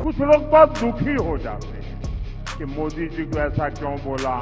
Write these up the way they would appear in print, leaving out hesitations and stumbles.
कुछ लोग बहुत दुखी हो जाते हैं कि मोदी जी को ऐसा क्यों बोला।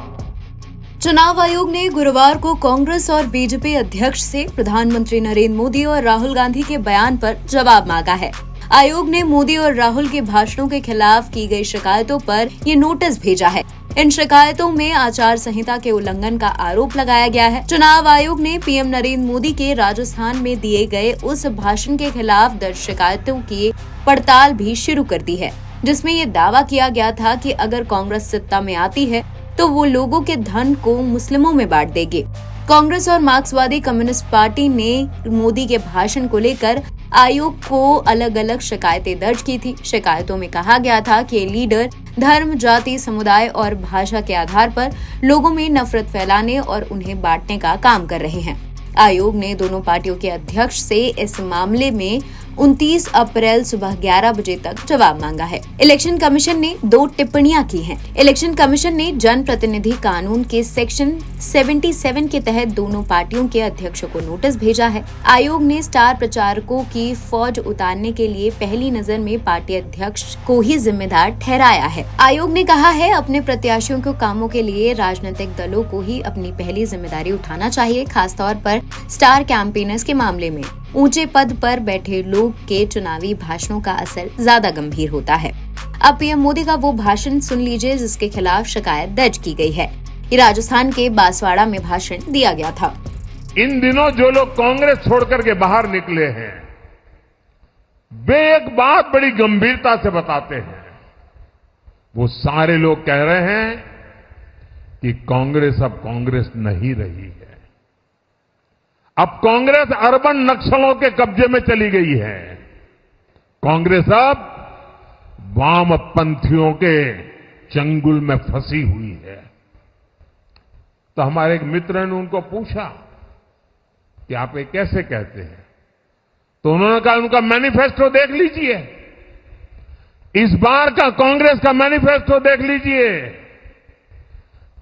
चुनाव आयोग ने गुरुवार को कांग्रेस और बीजेपी अध्यक्ष से प्रधानमंत्री नरेंद्र मोदी और राहुल गांधी के बयान पर जवाब मांगा है। आयोग ने मोदी और राहुल के भाषणों के खिलाफ की गई शिकायतों पर ये नोटिस भेजा है। इन शिकायतों में आचार संहिता के उल्लंघन का आरोप लगाया गया है। चुनाव आयोग ने पीएम नरेंद्र मोदी के राजस्थान में दिए गए उस भाषण के खिलाफ दर्ज शिकायतों की पड़ताल भी शुरू कर दी है, जिसमें ये दावा किया गया था कि अगर कांग्रेस सत्ता में आती है तो वो लोगों के धन को मुस्लिमों में बांट देगी। कांग्रेस और मार्क्सवादी कम्युनिस्ट पार्टी ने मोदी के भाषण को लेकर आयोग को अलग अलग शिकायतें दर्ज की थी। शिकायतों में कहा गया था कि लीडर धर्म, जाति, समुदाय और भाषा के आधार पर लोगों में नफरत फैलाने और उन्हें बांटने का काम कर रहे हैं। आयोग ने दोनों पार्टियों के अध्यक्ष से इस मामले में 29 अप्रैल सुबह 11 बजे तक जवाब मांगा है। इलेक्शन कमीशन ने 2 टिप्पणियां की हैं। इलेक्शन कमीशन ने जन प्रतिनिधि कानून के सेक्शन 77 के तहत दोनों पार्टियों के अध्यक्षों को नोटिस भेजा है। आयोग ने स्टार प्रचारकों की फौज उतारने के लिए पहली नजर में पार्टी अध्यक्ष को ही जिम्मेदार ठहराया है। आयोग ने कहा है अपने प्रत्याशियों के कामों के लिए राजनीतिक दलों को ही अपनी पहली जिम्मेदारी उठाना चाहिए, खासतौर पर स्टार कैंपेनर्स के मामले में ऊंचे पद पर बैठे लोग के चुनावी भाषणों का असर ज्यादा गंभीर होता है। अब पीएम मोदी का वो भाषण सुन लीजिए जिसके खिलाफ शिकायत दर्ज की गई है। ये राजस्थान के बांसवाड़ा में भाषण दिया गया था। इन दिनों जो लोग कांग्रेस छोड़कर के बाहर निकले हैं, वे एक बात बड़ी गंभीरता से बताते हैं। वो सारे लोग कह रहे हैं कि कांग्रेस अब कांग्रेस नहीं रही है। अब कांग्रेस अर्बन नक्सलों के कब्जे में चली गई है। कांग्रेस अब वामपंथियों के चंगुल में फंसी हुई है। तो हमारे एक मित्र ने उनको पूछा कि आप ये कैसे कहते हैं, तो उन्होंने कहा उनका मैनिफेस्टो देख लीजिए, इस बार का कांग्रेस का मैनिफेस्टो देख लीजिए।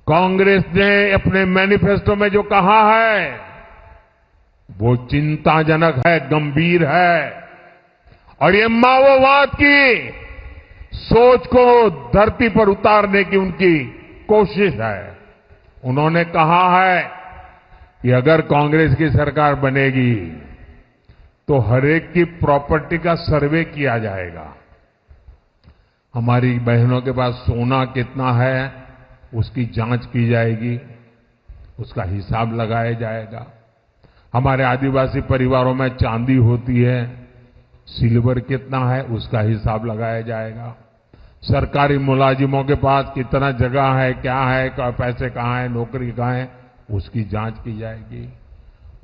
कांग्रेस ने अपने मैनिफेस्टो में जो कहा है वो चिंताजनक है, गंभीर है, और ये माओवाद की सोच को धरती पर उतारने की उनकी कोशिश है। उन्होंने कहा है कि अगर कांग्रेस की सरकार बनेगी तो हर एक की प्रॉपर्टी का सर्वे किया जाएगा। हमारी बहनों के पास सोना कितना है उसकी जांच की जाएगी, उसका हिसाब लगाया जाएगा। हमारे आदिवासी परिवारों में चांदी होती है, सिल्वर कितना है उसका हिसाब लगाया जाएगा। सरकारी मुलाजिमों के पास कितना जगह है, क्या है, पैसे कहाँ है, नौकरी कहाँ है, उसकी जांच की जाएगी।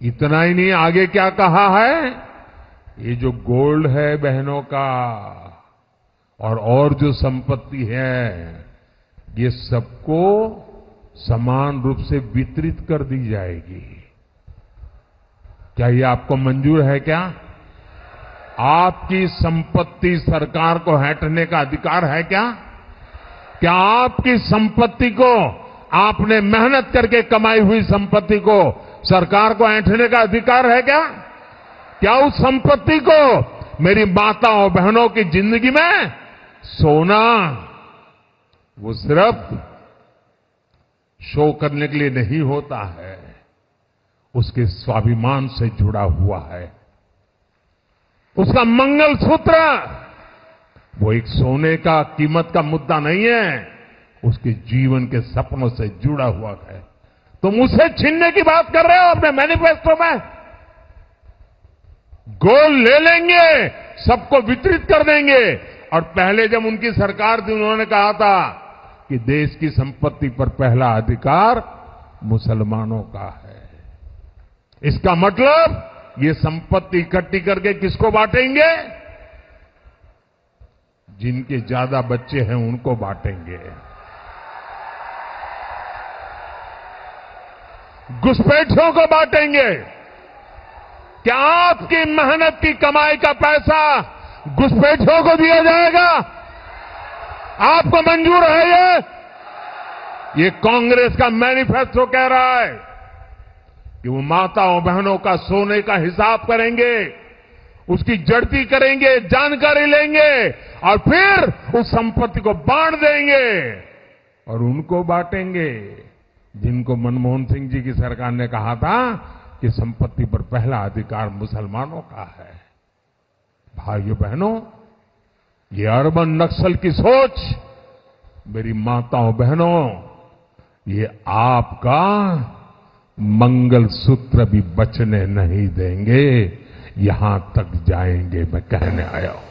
इतना ही नहीं, आगे क्या कहा है, ये जो गोल्ड है बहनों का और जो संपत्ति है ये सबको समान रूप से वितरित कर दी जाएगी। क्या ये आपको मंजूर है? क्या आपकी संपत्ति सरकार को हड़पने का अधिकार है? क्या आपकी संपत्ति को, आपने मेहनत करके कमाई हुई संपत्ति को सरकार को ऐंठने का अधिकार है? क्या उस संपत्ति को मेरी माताओं बहनों की जिंदगी में सोना वो सिर्फ शो करने के लिए नहीं होता है, उसके स्वाभिमान से जुड़ा हुआ है। उसका मंगलसूत्र वो एक सोने का कीमत का मुद्दा नहीं है, उसके जीवन के सपनों से जुड़ा हुआ है। तुम उसे छीनने की बात कर रहे हो अपने मैनिफेस्टो में। गोल्ड ले लेंगे, सबको वितरित कर देंगे, और पहले जब उनकी सरकार थी उन्होंने कहा था कि देश की संपत्ति पर पहला अधिकार मुसलमानों का है। इसका मतलब ये संपत्ति इकट्ठी करके किसको बांटेंगे? जिनके ज्यादा बच्चे हैं उनको बांटेंगे। घुसपैठियों को बांटेंगे। क्या आपकी मेहनत की कमाई का पैसा घुसपैठियों को दिया जाएगा? आपको मंजूर है ये कांग्रेस का मैनिफेस्टो कह रहा है कि वो माताओं बहनों का सोने का हिसाब करेंगे, उसकी जड़ती करेंगे, जानकारी लेंगे और फिर उस संपत्ति को बांट देंगे और उनको बांटेंगे जिनको मनमोहन सिंह जी की सरकार ने कहा था कि संपत्ति पर पहला अधिकार मुसलमानों का है। भाइयों बहनों, ये अर्बन नक्सल की सोच, मेरी माताओं बहनों, ये आपका मंगलसूत्र भी बचने नहीं देंगे, यहां तक जाएंगे, मैं कहने आया हूं।